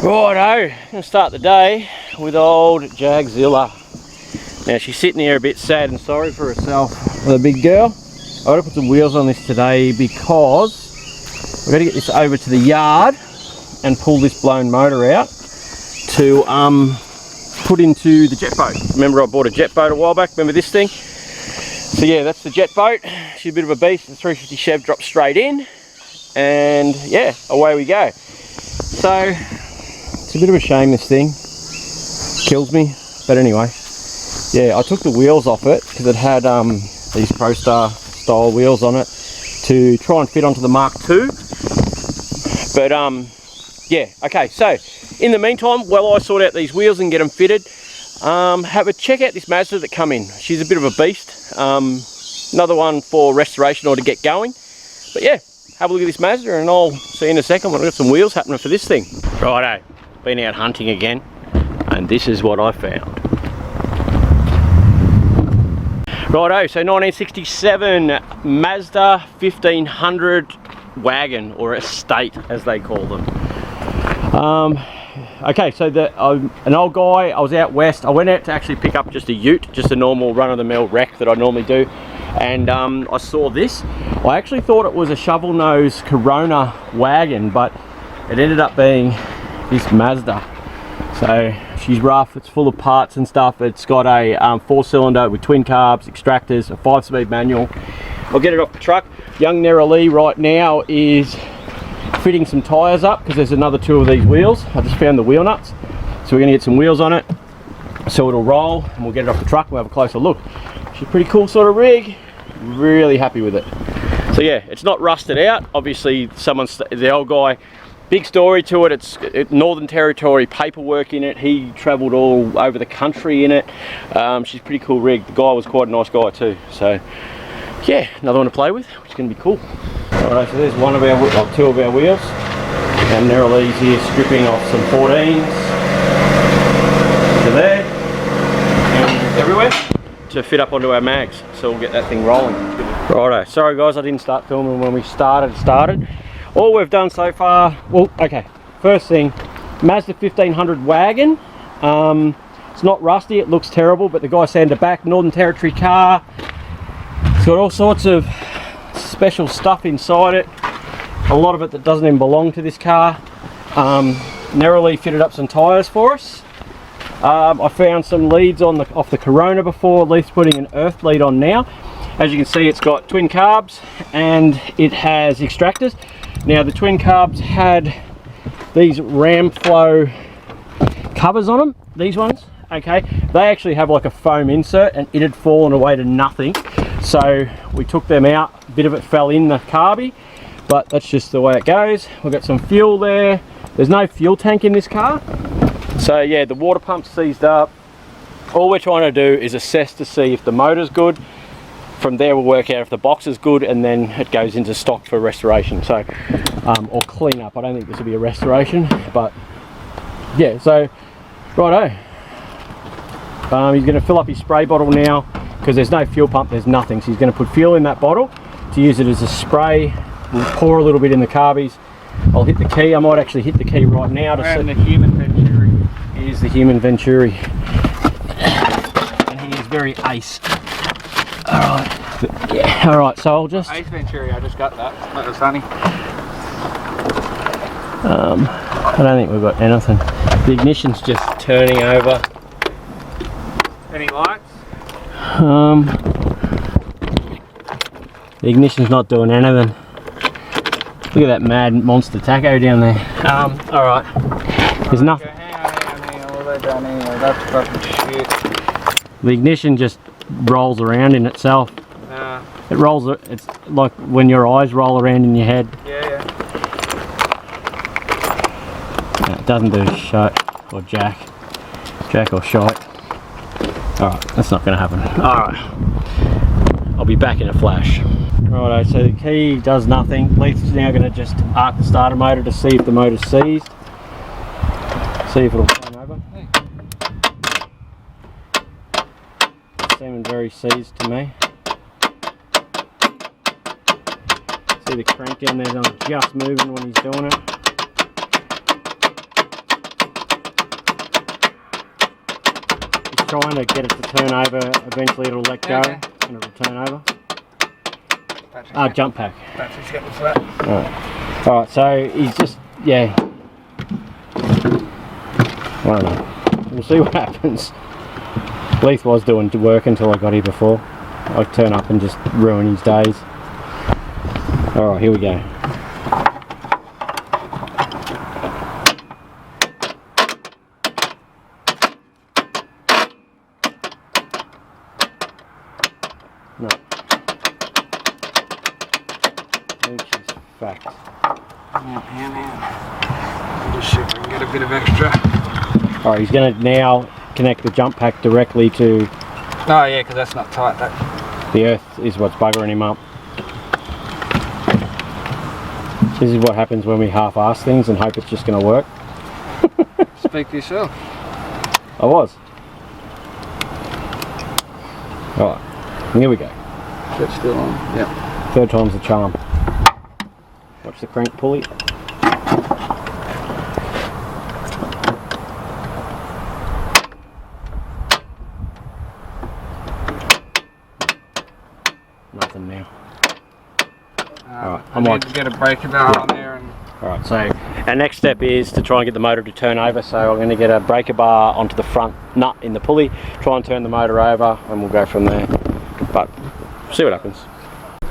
Righto, gonna start the day with old Jagzilla. Now she's sitting here a bit sad and sorry for herself, the big girl. I gotta put some wheels on this today because we're gonna get this over to the yard and pull this blown motor out to put into the jet boat. Remember I bought a jet boat a while back, remember this thing? So yeah, that's the jet boat. She's a bit of a beast. The 350 Chev drops straight in and yeah, away we go. So it's a bit of a shame this thing kills me, but anyway, yeah, I took the wheels off it because it had these ProStar style wheels on it to try and fit onto the Mark II. But yeah, okay, so in the meantime, while I sort out these wheels and get them fitted, have a check out this Mazda that come in. She's a bit of a beast. Another one for restoration or to get going. But yeah, have a look at this Mazda and I'll see you in a second when I've got some wheels happening for this thing. Righto, been out hunting again and this is what I found. Righto, so 1967 Mazda 1500 wagon, or estate as they call them. Okay, so an old guy, I was out west. I went out to actually pick up just a ute, just a normal run-of-the-mill wreck that I normally do, and I saw this. I actually thought it was a shovel nose Corona wagon, but it ended up being this Mazda. So she's rough, it's full of parts and stuff. It's got a 4-cylinder with twin carbs, extractors, a 5-speed manual. I'll get it off the truck. Young Nerali right now is fitting some tyres up because there's another 2 of these wheels. I just found the wheel nuts, so we're going to get some wheels on it so it'll roll and we'll get it off the truck and we'll have a closer look. She's a pretty cool sort of rig, really happy with it. So yeah, it's not rusted out. Obviously the old guy, big story to it. It's Northern Territory paperwork in it. He travelled all over the country in it. She's a pretty cool rig. The guy was quite a nice guy too. So yeah, another one to play with, which is going to be cool. Alright, so there's 2 of our wheels, and Nerali's here stripping off some 14s to there and everywhere to fit up onto our mags, so we'll get that thing rolling. Righto, sorry guys, I didn't start filming when we started. All we've done so far, well, okay, first thing, Mazda 1500 wagon. It's not rusty, it looks terrible, but the guy sanded it back. Northern Territory car. It's got all sorts of special stuff inside it, a lot of it that doesn't even belong to this car. Nerali fitted up some tyres for us. I found some leads off the Corona before, Leaf's putting an earth lead on now. As you can see, it's got twin carbs and it has extractors. Now the twin carbs had these ram flow covers on them, these ones, okay. They actually have like a foam insert and it had fallen away to nothing. So we took them out, a bit of it fell in the carby, but that's just the way it goes. We've got some fuel there. There's no fuel tank in this car. So yeah, the water pump's seized up. All we're trying to do is assess to see if the motor's good. From there we'll work out if the box is good and then it goes into stock for restoration. So, or clean up. I don't think this will be a restoration, but yeah, so righto. He's gonna fill up his spray bottle now, because there's no fuel pump, there's nothing. So he's going to put fuel in that bottle to use it as a spray. We'll pour a little bit in the carbies. I'll hit the key. I might actually hit the key right now to see. The human Venturi. He is the human Venturi. And he is very ace. Alright. Yeah, alright, so I'll just... Ace Venturi, I just got that. That was funny. I don't think we've got anything. The ignition's just turning over. Any lights? The ignition's not doing anything. Look at that mad monster taco down there. Alright. There's nothing. Hang on. What have they done here? That's fucking shit. The ignition just rolls around in itself. It rolls, it's like when your eyes roll around in your head. Yeah. No, it doesn't do shite or jack or shite. Alright, that's not going to happen. Alright, I'll be back in a flash. Righto, so the key does nothing. Leith's now going to just arc the starter motor to see if the motor's seized. See if it'll turn over. It's seeming very seized to me. See the crank down there's just moving when he's doing it. trying to get it to turn over. Eventually it'll let go Okay. and it'll turn over. Battery's Jump pack. Battery's getting flat. Alright, so he's just, yeah. I don't know. We'll see what happens. Leith was doing work until I got here before. I turn up and just ruin his days. Alright, here we go. No. Which is fact. Yeah. Just see if I can get a bit of extra. Alright, he's going to now connect the jump pack directly to Oh yeah, because that's not tight. That. the earth is what's buggering him up. This is what happens when we half-ass things and hope it's just going to work. Speak for yourself. I was. Alright, here we go. That's still on. Yep. Third time's the charm. Watch the crank pulley. Nothing now. Alright, I need to get a breaker bar on there. And Alright, so our next step is to try and get the motor to turn over. So I'm going to get a breaker bar onto the front nut in the pulley, try and turn the motor over, and we'll go from there. But see what happens.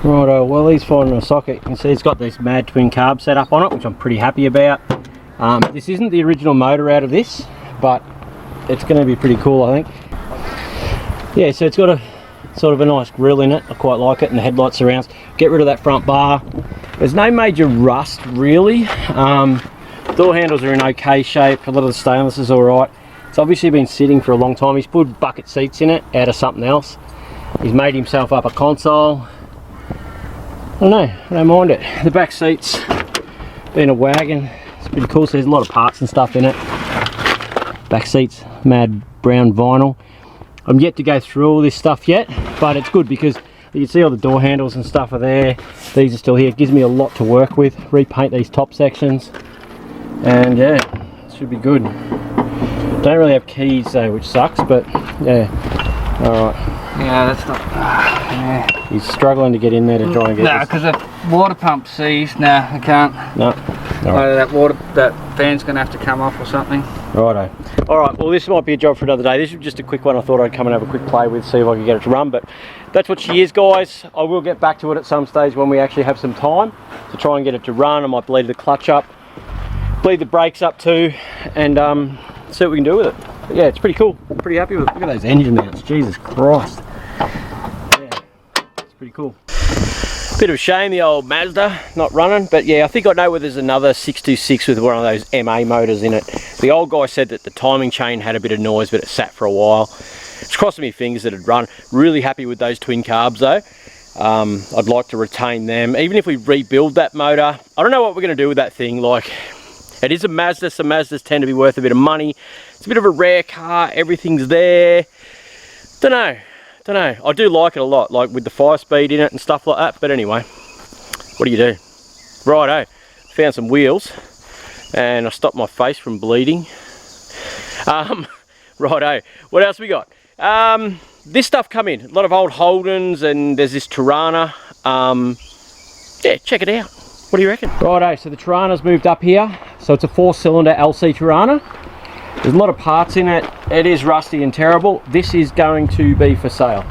Righto, well he's finding a socket. You can see it's got this mad twin carb set up on it, which I'm pretty happy about. This isn't the original motor out of this, but it's going to be pretty cool, I think. Yeah, so it's got a sort of a nice grille in it. I quite like it, and the headlight surrounds. Get rid of that front bar. There's no major rust really. Door handles are in okay shape. A lot of the stainless is alright. It's obviously been sitting for a long time. He's put bucket seats in it out of something else. He's made himself up a console. I don't know, I don't mind it. The back seats, being a wagon, it's pretty cool. So there's a lot of parts and stuff in it. Back seats, mad brown vinyl. I'm yet to go through all this stuff yet, but it's good because you can see all the door handles and stuff are there. These are still here. It gives me a lot to work with. Repaint these top sections, and yeah, it should be good. Don't really have keys though, which sucks, but yeah. Alright. yeah, that's not. Yeah. He's struggling to get in there to try and get No, this. because the water pump seized. No, I can't. No. That fan's gonna have to come off or something. Righto. Alright, well this might be a job for another day. This is just a quick one. I thought I'd come and have a quick play with, see if I can get it to run, but that's what she is, guys. I will get back to it at some stage when we actually have some time to try and get it to run. I might bleed the clutch up, bleed the brakes up too, and see what we can do with it. But yeah, it's pretty cool. I'm pretty happy with it. Look at those engine mounts, Jesus Christ. Yeah, it's pretty cool. Bit of a shame the old Mazda not running, but yeah, I think I know where there's another 626 with one of those MA motors in it. The old guy said that the timing chain had a bit of noise, but it sat for a while. It's crossing my fingers that it'd run. Really happy with those twin carbs though. I'd like to retain them, even if we rebuild that motor. I don't know what we're going to do with that thing. Like, it is a Mazda, so Mazdas tend to be worth a bit of money. It's a bit of a rare car, everything's there. Don't know. I do like it a lot, like with the 5-speed in it and stuff like that. But anyway, what do you do? Righto, found some wheels and I stopped my face from bleeding. Righto, what else we got? This stuff come in, a lot of old Holdens, and there's this Tirana. Yeah, check it out. What do you reckon? Righto, so the Tirana's moved up here. So it's a 4-cylinder LC Tirana. There's a lot of parts in it. It is rusty and terrible. This is going to be for sale.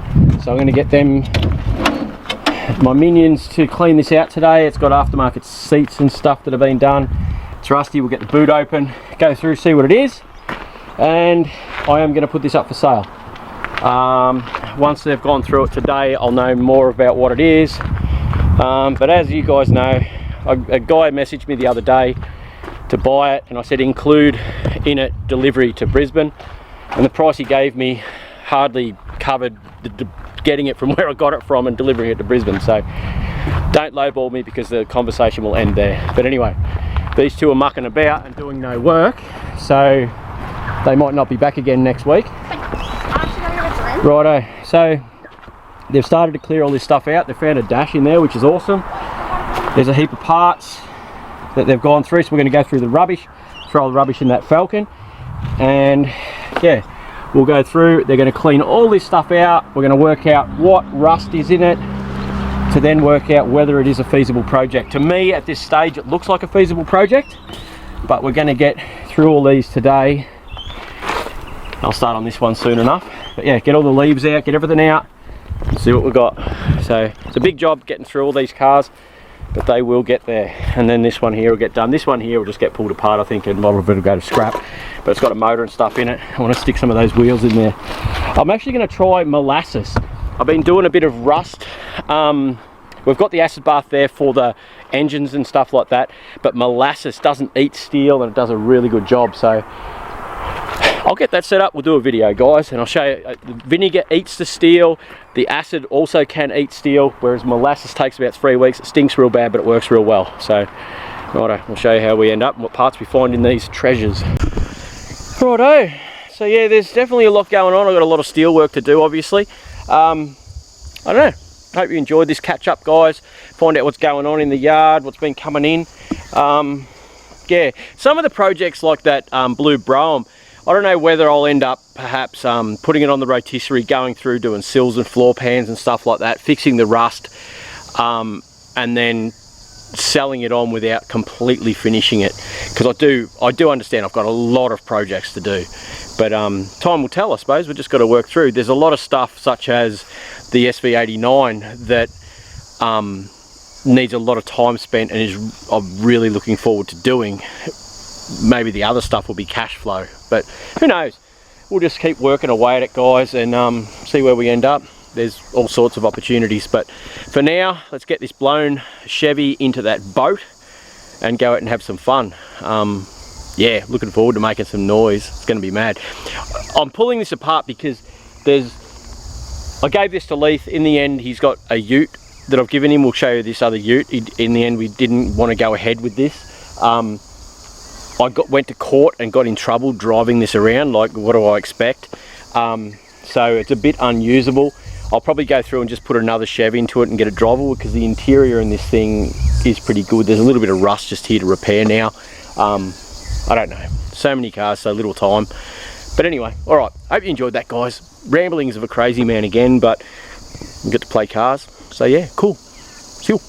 So I'm going to get them, my minions, to clean this out today. It's got aftermarket seats and stuff that have been done. It's rusty. We'll get the boot open, go through, see what it is. And I am going to put this up for sale. Once they've gone through it today, I'll know more about what it is. But as you guys know, a guy messaged me the other day to buy it, and I said include in it delivery to Brisbane, and the price he gave me hardly covered getting it from where I got it from and delivering it to Brisbane. So don't lowball me because the conversation will end there. But anyway, these two are mucking about and doing no work, so they might not be back again next week. Righto, so they've started to clear all this stuff out. They found a dash in there, which is awesome. There's a heap of parts that they've gone through, so we're going to go through the rubbish, throw all the rubbish in that Falcon, and yeah, We'll go through, they're going to clean all this stuff out, we're going to work out what rust is in it, to then work out whether it is a feasible project. To me, at this stage, it looks like a feasible project, but we're going to get through all these today. I'll start on this one soon enough. But yeah, get all the leaves out, get everything out, see what we've got. So it's a big job getting through all these cars, but they will get there. And then this one here will get done. This one here will just get pulled apart, I think, and a lot of it will go to scrap. But it's got a motor and stuff in it. I want to stick some of those wheels in there. I'm actually going to try molasses. I've been doing a bit of rust. We've got the acid bath there for the engines and stuff like that, but molasses doesn't eat steel and it does a really good job. So I'll get that set up, we'll do a video, guys, and I'll show you. The vinegar eats the steel, the acid also can eat steel, whereas molasses takes about 3 weeks. It stinks real bad, but it works real well. So righto, we'll show you how we end up and what parts we find in these treasures. Righto, so yeah, there's definitely a lot going on. I've got a lot of steel work to do, obviously. I don't know, hope you enjoyed this catch up, guys. Find out what's going on in the yard, what's been coming in. Yeah, some of the projects like that blue brome, I don't know whether I'll end up perhaps putting it on the rotisserie, going through doing sills and floor pans and stuff like that, fixing the rust, and then selling it on without completely finishing it, because I do understand I've got a lot of projects to do, but time will tell, I suppose. We've just got to work through. There's a lot of stuff such as the SV89 that needs a lot of time spent and I'm really looking forward to doing. Maybe the other stuff will be cash flow, but who knows. We'll just keep working away at it, guys, and see where we end up. There's all sorts of opportunities, but for now, let's get this blown Chevy into that boat and go out and have some fun. Yeah, looking forward to making some noise. It's going to be mad. I'm pulling this apart because I gave this to Leith. In the end, he's got a ute that I've given him. We'll show you this other ute. In the end, we didn't want to go ahead with this. I went to court and got in trouble driving this around. Like, what do I expect? So it's a bit unusable. I'll probably go through and just put another Chevy into it and get it drivable, because the interior in this thing is pretty good. There's a little bit of rust just here to repair now. I don't know. So many cars, so little time. But anyway, all right. Hope you enjoyed that, guys. Ramblings of a crazy man again, but we get to play cars. So yeah, cool. See you.